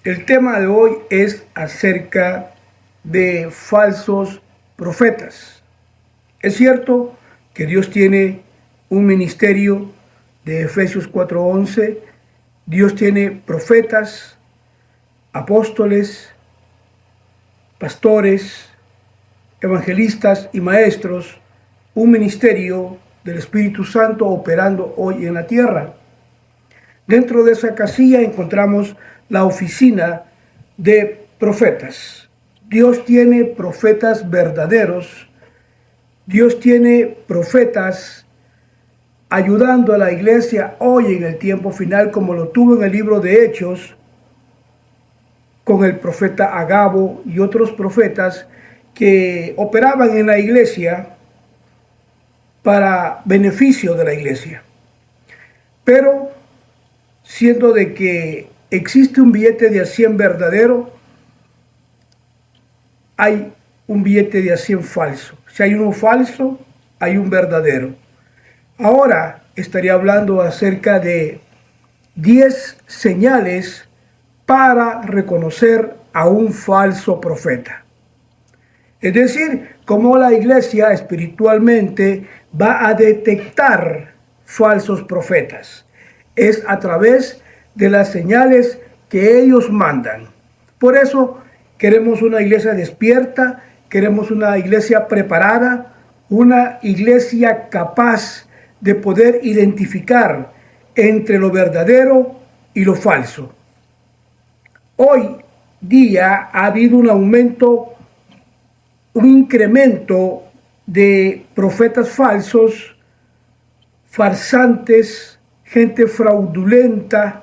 El tema de hoy es acerca de falsos profetas. Es cierto que Dios tiene un ministerio de Efesios 4:11. Dios tiene profetas, apóstoles, pastores, evangelistas y maestros, un ministerio del Espíritu Santo operando hoy en la tierra. Dentro de esa casilla encontramos la oficina de profetas. Dios tiene profetas verdaderos. Dios tiene profetas ayudando a la iglesia hoy en el tiempo final, como lo tuvo en el libro de Hechos, con el profeta Agabo y otros profetas que operaban en la iglesia para beneficio de la iglesia. Pero siendo de que existe un billete de a 100 verdadero, hay un billete de a 100 falso. Si hay uno falso, hay un verdadero. Ahora estaría hablando acerca de 10 señales para reconocer a un falso profeta. Es decir, cómo la iglesia espiritualmente va a detectar falsos profetas. Es a través de las señales que ellos mandan. Por eso queremos una iglesia despierta, queremos una iglesia preparada, una iglesia capaz de poder identificar entre lo verdadero y lo falso. Hoy día ha habido un aumento, un incremento de profetas falsos, farsantes, gente fraudulenta,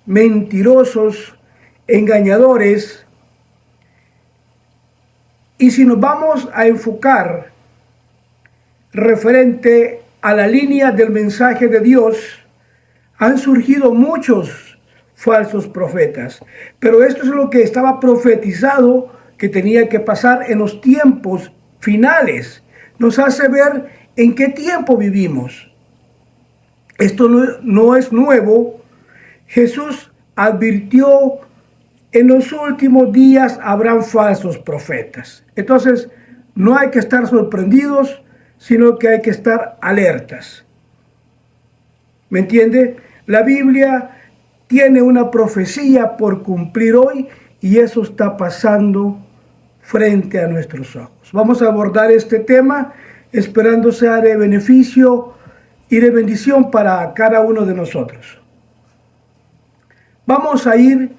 mentirosos, engañadores. Y si nos vamos a enfocar referente a la línea del mensaje de Dios, han surgido muchos falsos profetas. Pero esto es lo que estaba profetizado que tenía que pasar en los tiempos finales. Nos hace ver en qué tiempo vivimos. Esto no es nuevo. Jesús advirtió: en los últimos días habrán falsos profetas. Entonces, no hay que estar sorprendidos, sino que hay que estar alertas. ¿Me entiende? La Biblia tiene una profecía por cumplir hoy y eso está pasando frente a nuestros ojos. Vamos a abordar este tema esperando sea de beneficio y de bendición para cada uno de nosotros. Vamos a ir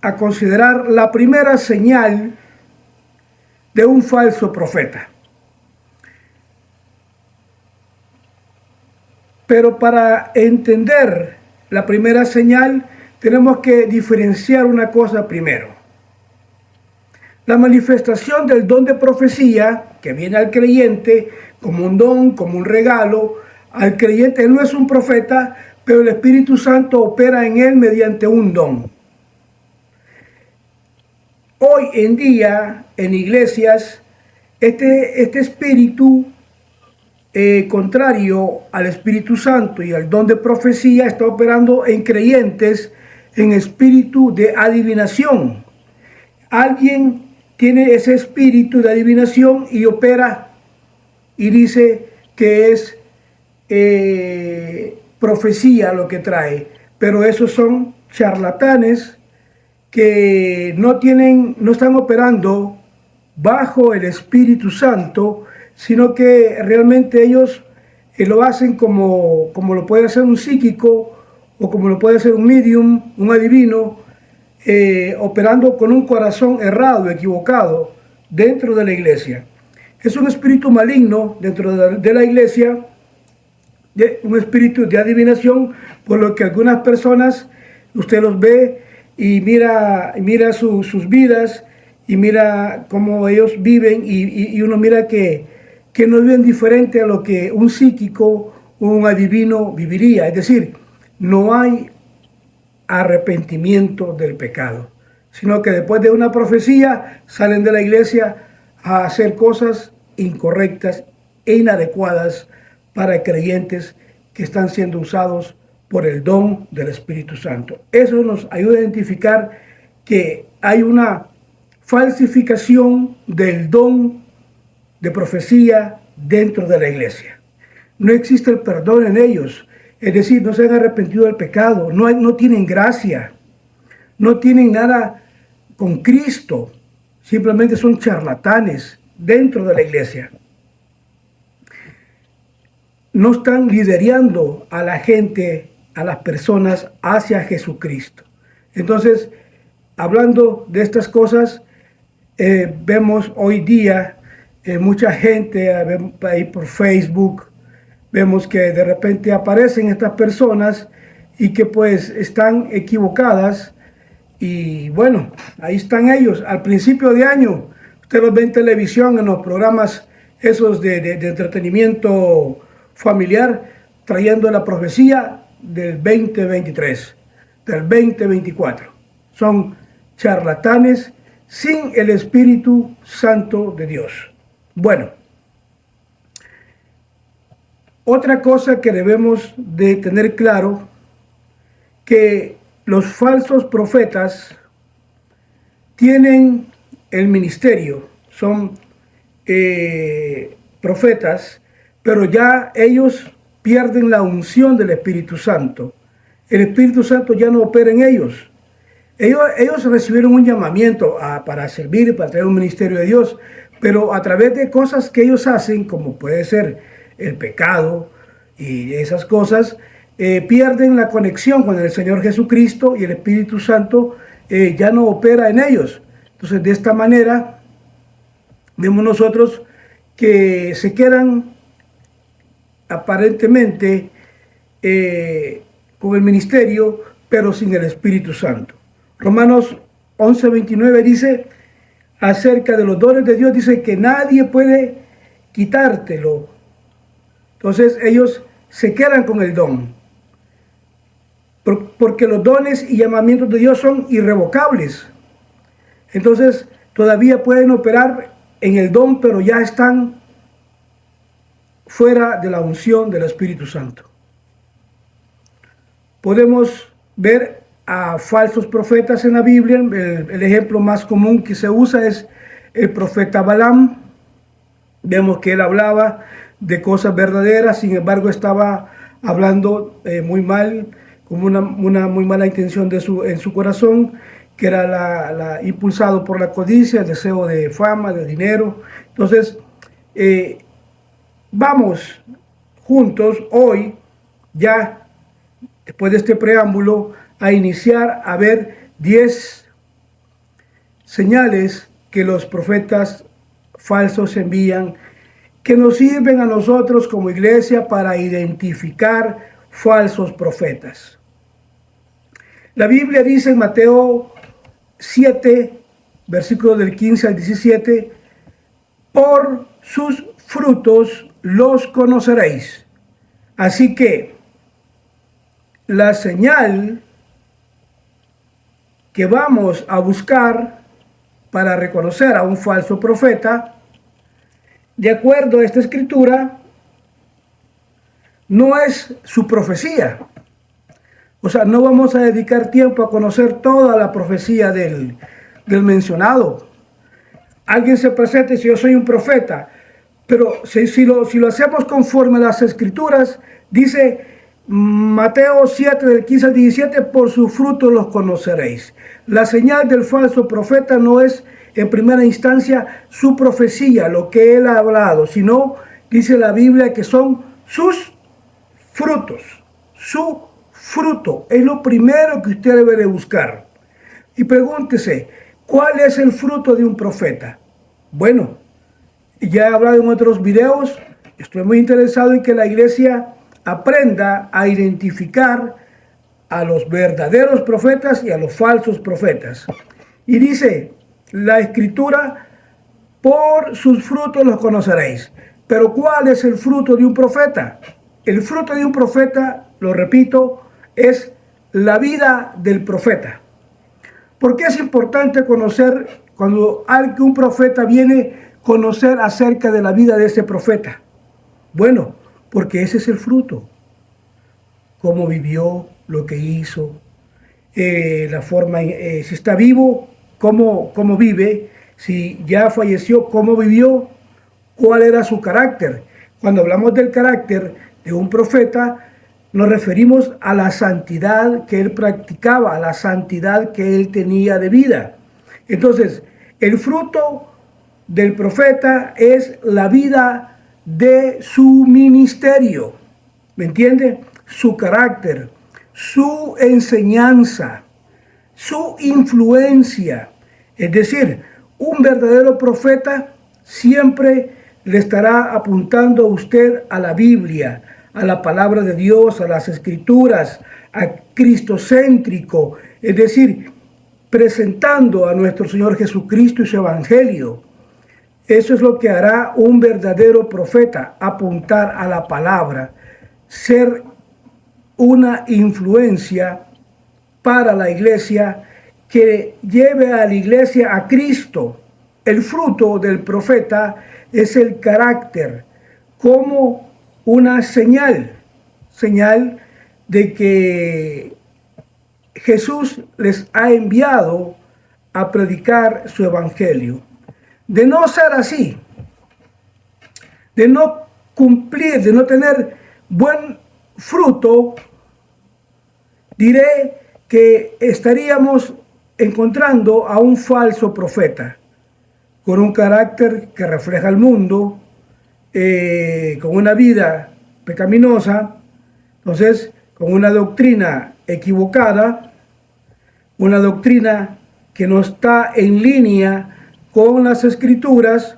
a considerar la primera señal de un falso profeta. Pero para entender la primera señal, tenemos que diferenciar una cosa primero. La manifestación del don de profecía, que viene al creyente como un don, como un regalo, al creyente él no es un profeta, pero el Espíritu Santo opera en él mediante un don. Hoy en día, en iglesias, este espíritu contrario al Espíritu Santo y al don de profecía está operando en creyentes en espíritu de adivinación. Alguien tiene ese espíritu de adivinación y opera y dice que es profecía lo que trae, pero esos son charlatanes que no están operando bajo el Espíritu Santo, sino que realmente ellos lo hacen como lo puede hacer un psíquico o como lo puede hacer un medium, un adivino, operando con un corazón errado, equivocado, dentro de la iglesia. Es un espíritu maligno dentro de la iglesia, un espíritu de adivinación, por lo que algunas personas, usted los ve y mira sus vidas y mira cómo ellos viven y uno mira que no viven diferente a lo que un psíquico o un adivino viviría. Es decir, no hay arrepentimiento del pecado, sino que después de una profecía salen de la iglesia a hacer cosas incorrectas e inadecuadas para creyentes que están siendo usados por el don del Espíritu Santo. Eso nos ayuda a identificar que hay una falsificación del don de profecía dentro de la iglesia. No existe el perdón en ellos, es decir, no se han arrepentido del pecado, no tienen gracia, no tienen nada con Cristo, simplemente son charlatanes dentro de la iglesia. No están liderando a la gente, a las personas hacia Jesucristo. Entonces, hablando de estas cosas, vemos hoy día mucha gente ahí por Facebook, vemos que de repente aparecen estas personas y que pues están equivocadas. Y bueno, ahí están ellos. Al principio de año, usted los ve en televisión, en los programas esos de entretenimiento familiar, trayendo la profecía del 2023, del 2024. Son charlatanes sin el Espíritu Santo de Dios. Bueno, otra cosa que debemos de tener claro, que los falsos profetas tienen el ministerio, son profetas, pero ya ellos pierden la unción del Espíritu Santo. El Espíritu Santo ya no opera en ellos. Ellos recibieron un llamamiento para servir, para traer un ministerio de Dios, pero a través de cosas que ellos hacen, como puede ser el pecado y esas cosas, pierden la conexión con el Señor Jesucristo y el Espíritu Santo ya no opera en ellos. Entonces, de esta manera, vemos nosotros que se quedan aparentemente con el ministerio, pero sin el Espíritu Santo. Romanos 11:29 dice acerca de los dones de Dios, dice que nadie puede quitártelo. Entonces ellos se quedan con el don, porque los dones y llamamientos de Dios son irrevocables. Entonces todavía pueden operar en el don, pero ya están fuera de la unción del Espíritu Santo. Podemos ver a falsos profetas en la Biblia. El ejemplo más común que se usa es el profeta Balaam. Vemos que él hablaba de cosas verdaderas, sin embargo estaba hablando muy mal, con una muy mala intención en su corazón, que era impulsado por la codicia, el deseo de fama, de dinero. Entonces, vamos juntos hoy, ya después de este preámbulo, a iniciar a ver 10 señales que los profetas falsos envían, que nos sirven a nosotros como iglesia para identificar falsos profetas. La Biblia dice en Mateo 7, versículos del 15 al 17, por sus frutos los conoceréis. Así que la señal que vamos a buscar para reconocer a un falso profeta, de acuerdo a esta escritura, no es su profecía. O sea, no vamos a dedicar tiempo a conocer toda la profecía del mencionado. Alguien se presenta y dice, yo soy un profeta, pero si lo hacemos conforme a las escrituras, dice Mateo 7, del 15 al 17, por su fruto los conoceréis. La señal del falso profeta no es en primera instancia su profecía, lo que él ha hablado, sino, dice la Biblia, que son sus frutos. Su fruto es lo primero que usted debe de buscar. Y pregúntese, ¿cuál es el fruto de un profeta? Bueno, ya he hablado en otros videos, estoy muy interesado en que la iglesia aprenda a identificar a los verdaderos profetas y a los falsos profetas. Y dice la escritura, por sus frutos los conoceréis. Pero ¿cuál es el fruto de un profeta? El fruto de un profeta, lo repito, es la vida del profeta. ¿Por qué es importante conocer, cuando un profeta viene, conocer acerca de la vida de ese profeta? Bueno, porque ese es el fruto. cómo vivió, lo que hizo, la forma, si está vivo, cómo vive, si ya falleció, cómo vivió, cuál era su carácter. Cuando hablamos del carácter de un profeta, nos referimos a la santidad que él practicaba, a la santidad que él tenía de vida. Entonces, el fruto del profeta es la vida de su ministerio. ¿Me entiende? Su carácter, su enseñanza, su influencia. Es decir, un verdadero profeta siempre le estará apuntando a usted a la Biblia, a la palabra de Dios, a las escrituras, a cristocéntrico, es decir, presentando a nuestro Señor Jesucristo y su evangelio. Eso es lo que hará un verdadero profeta, apuntar a la palabra, ser una influencia para la iglesia que lleve a la iglesia a Cristo. El fruto del profeta es el carácter, como una señal de que Jesús les ha enviado a predicar su evangelio. De no ser así, de no cumplir, de no tener buen fruto, diré que estaríamos encontrando a un falso profeta, con un carácter que refleja el mundo, con una vida pecaminosa, entonces con una doctrina equivocada, una doctrina que no está en línea con las escrituras,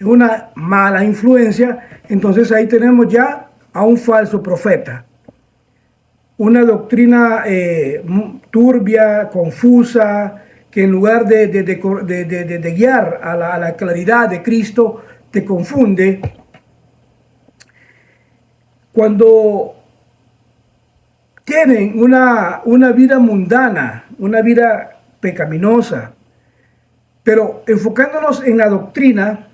una mala influencia. Entonces ahí tenemos ya a un falso profeta. Una doctrina turbia, confusa, que en lugar de guiar a la claridad de Cristo, te confunde. Cuando tienen una vida mundana, una vida pecaminosa, pero enfocándonos en la doctrina,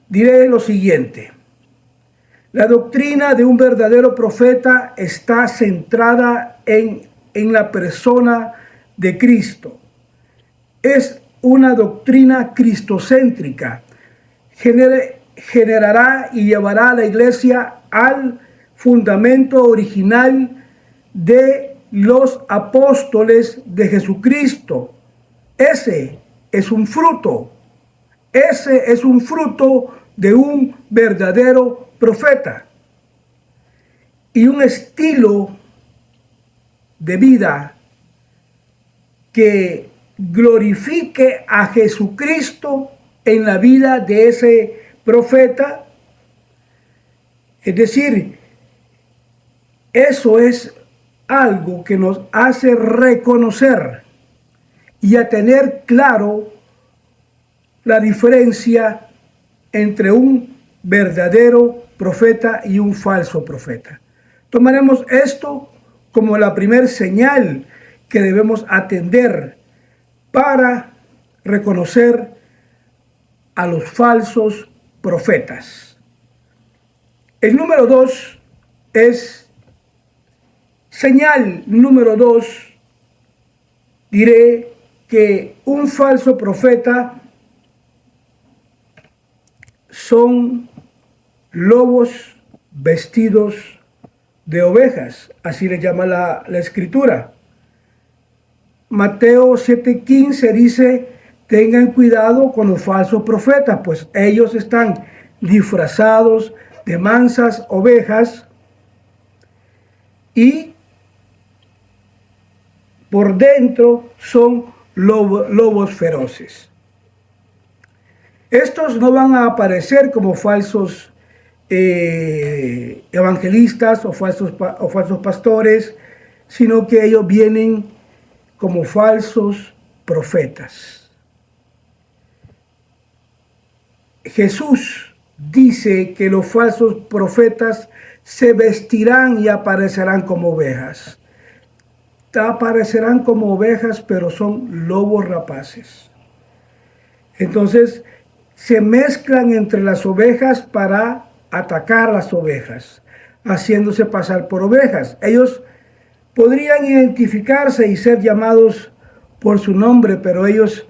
diré lo siguiente. La doctrina de un verdadero profeta está centrada en la persona de Cristo. Es una doctrina cristocéntrica. Generará y llevará a la iglesia al fundamento original de los apóstoles de Jesucristo. Ese es un fruto. Ese es un fruto de un verdadero profeta. Y un estilo de vida que glorifique a Jesucristo en la vida de ese profeta. Es decir, eso es algo que nos hace reconocer y a tener claro la diferencia entre un verdadero profeta y un falso profeta. Tomaremos esto como la primera señal que debemos atender para reconocer a los falsos profetas. El número 2 es señal número 2. Diré que un falso profeta son lobos vestidos de ovejas, así le llama la escritura. Mateo 7:15 dice: tengan cuidado con los falsos profetas, pues ellos están disfrazados de mansas ovejas y por dentro son lobos feroces. Estos no van a aparecer como falsos evangelistas o falsos pastores, sino que ellos vienen como falsos profetas. Jesús dice que los falsos profetas se vestirán y aparecerán como ovejas. Aparecerán como ovejas, pero son lobos rapaces. Entonces, se mezclan entre las ovejas para atacar las ovejas. haciéndose pasar por ovejas. Ellos podrían identificarse y ser llamados por su nombre, pero ellos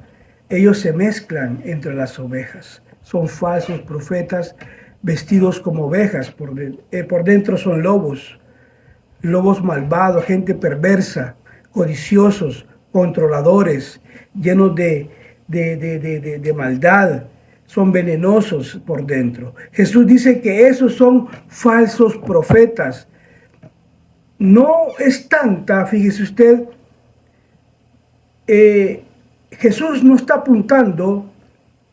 se mezclan entre las ovejas. Son falsos profetas vestidos como ovejas, por dentro son lobos malvados, gente perversa, codiciosos, controladores, llenos de maldad, son venenosos por dentro. Jesús dice que esos son falsos profetas. No es tanta, fíjese usted, Jesús no está apuntando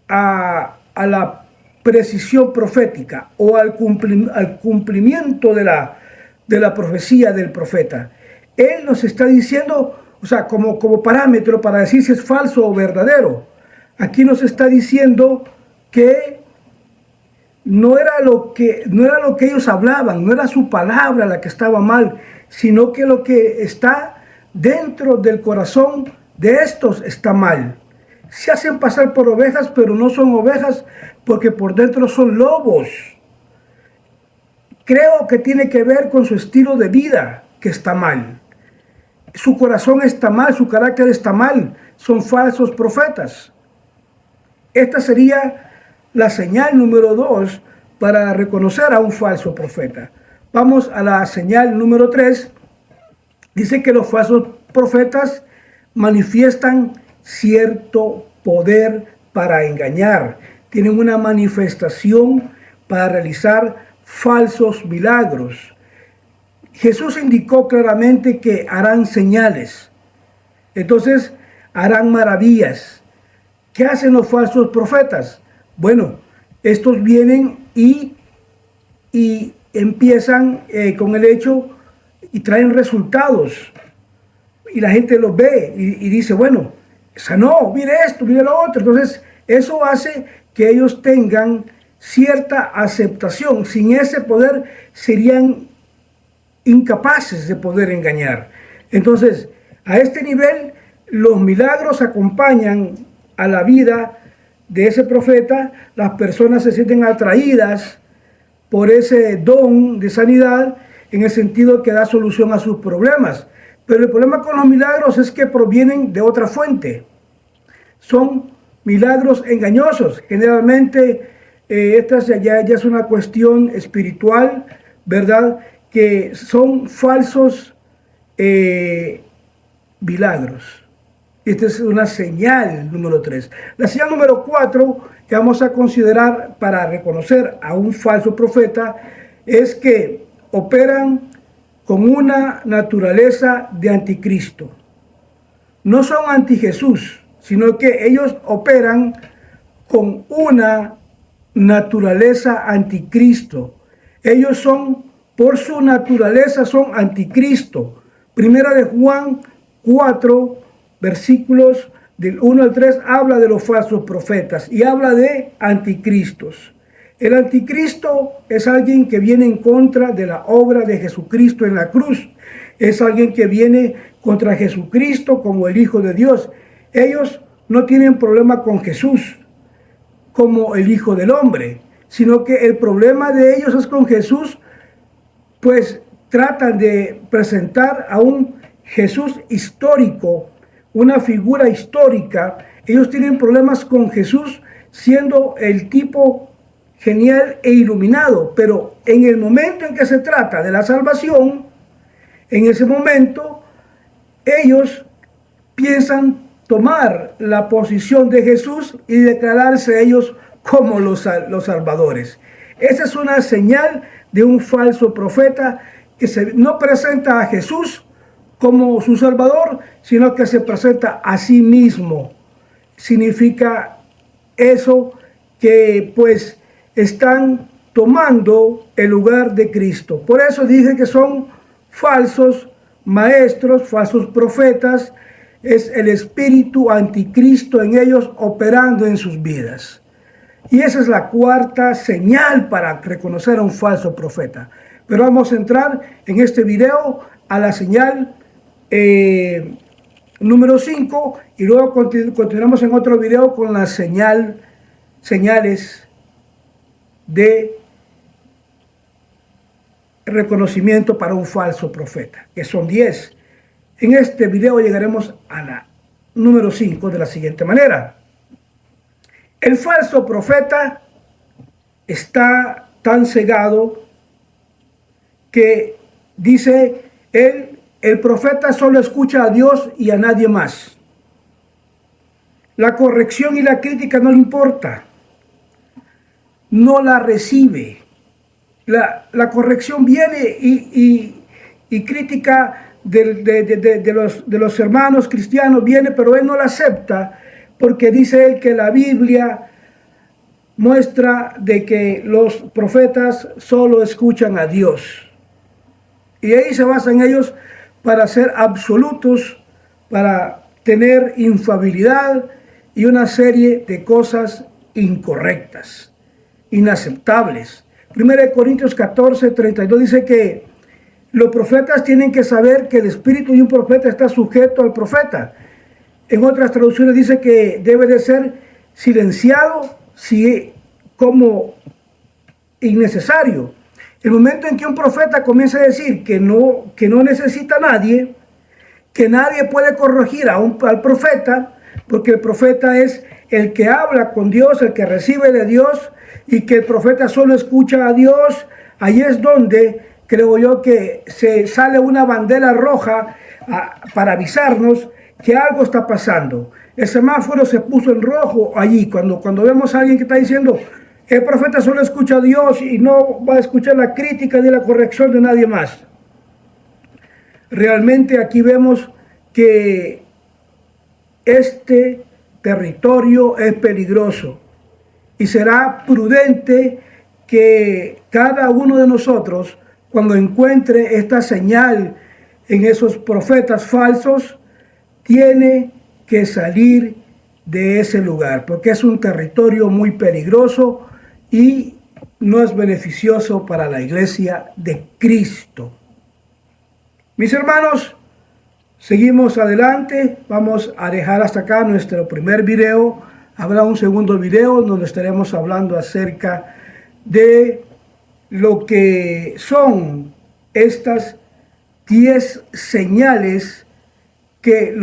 a la precisión profética o al cumplimiento de la profecía del profeta. Él nos está diciendo, o sea, como parámetro para decir si es falso o verdadero. Aquí nos está diciendo que no era lo que ellos hablaban, no era su palabra la que estaba mal, sino que lo que está dentro del corazón de estos está mal. Se hacen pasar por ovejas, pero no son ovejas porque por dentro son lobos. Creo que tiene que ver con su estilo de vida que está mal. Su corazón está mal, su carácter está mal. Son falsos profetas. Esta sería la señal número 2 para reconocer a un falso profeta. Vamos a la señal número 3. Dice que los falsos profetas manifiestan cierto poder para engañar. Tienen una manifestación para realizar falsos milagros. Jesús indicó claramente que harán señales. Entonces, harán maravillas. ¿Qué hacen los falsos profetas? Bueno, estos vienen y empiezan con el hecho y traen resultados. Y la gente los ve y dice, bueno, sanó, mire esto, mire lo otro. Entonces, eso hace que ellos tengan cierta aceptación. Sin ese poder serían incapaces de poder engañar. Entonces, a este nivel, los milagros acompañan a la vida de ese profeta. Las personas se sienten atraídas por ese don de sanidad en el sentido que da solución a sus problemas. Pero el problema con los milagros es que provienen de otra fuente. Son milagros engañosos. Generalmente esta ya es una cuestión espiritual, ¿verdad? Que son falsos milagros. Esta es una señal número 3. La señal número 4 que vamos a considerar para reconocer a un falso profeta es que operan con una naturaleza de anticristo. No son anti Jesús, sino que ellos operan con una naturaleza anticristo. Ellos son, por su naturaleza, son anticristo. Primera de Juan 4, versículos del 1 al 3, habla de los falsos profetas y habla de anticristos. El anticristo es alguien que viene en contra de la obra de Jesucristo en la cruz. Es alguien que viene contra Jesucristo como el Hijo de Dios. Ellos no tienen problema con Jesús como el Hijo del Hombre, sino que el problema de ellos es con Jesús, pues tratan de presentar a un Jesús histórico, una figura histórica. Ellos tienen problemas con Jesús siendo el tipo genial e iluminado, pero en el momento en que se trata de la salvación, en ese momento ellos piensan tomar la posición de Jesús y declararse ellos como los salvadores. Esa es una señal de un falso profeta que no presenta a Jesús como su salvador, sino que se presenta a sí mismo. Significa eso que pues están tomando el lugar de Cristo. Por eso dije que son falsos maestros, falsos profetas. Es el espíritu anticristo en ellos operando en sus vidas. Y esa es la cuarta señal para reconocer a un falso profeta. Pero vamos a entrar en este video a la señal número 5 y luego continuamos en otro video con las señales de reconocimiento para un falso profeta, que son 10. En este video llegaremos a la número 5 de la siguiente manera. El falso profeta está tan cegado que dice él, el profeta solo escucha a Dios y a nadie más. La corrección y la crítica no le importa, no la recibe. La corrección viene y crítica de los hermanos cristianos viene, pero él no la acepta porque dice él que la Biblia muestra de que los profetas solo escuchan a Dios. Y ahí se basan ellos para ser absolutos, para tener infalibilidad y una serie de cosas incorrectas, inaceptables. 1 Corintios 14, 32 dice que los profetas tienen que saber que el espíritu de un profeta está sujeto al profeta. En otras traducciones dice que debe de ser silenciado como innecesario. El momento en que un profeta comienza a decir que no necesita a nadie, que nadie puede corregir al profeta, porque el profeta es el que habla con Dios, el que recibe de Dios, y que el profeta solo escucha a Dios, ahí es donde creo yo que se sale una bandera roja para avisarnos que algo está pasando. El semáforo se puso en rojo allí, cuando vemos a alguien que está diciendo el profeta solo escucha a Dios y no va a escuchar la crítica ni la corrección de nadie más. Realmente aquí vemos que este territorio es peligroso y será prudente que cada uno de nosotros, cuando encuentre esta señal en esos profetas falsos, tiene que salir de ese lugar, porque es un territorio muy peligroso y no es beneficioso para la iglesia de Cristo. Mis hermanos, seguimos adelante. Vamos a dejar hasta acá nuestro primer video. Habrá un segundo video donde estaremos hablando acerca de lo que son estas 10 señales que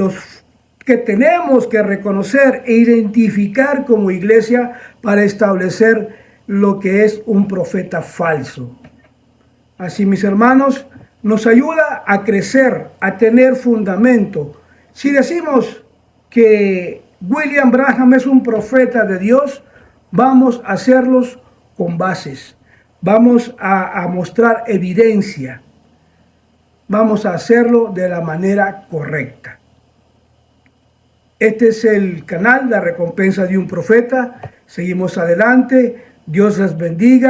tenemos que reconocer e identificar como iglesia para establecer lo que es un profeta falso. Así, mis hermanos, nos ayuda a crecer, a tener fundamento. Si decimos que William Branham es un profeta de Dios, vamos a hacerlos con bases. Vamos a mostrar evidencia. Vamos a hacerlo de la manera correcta. Este es el canal La Recompensa de un Profeta. Seguimos adelante. Dios les bendiga.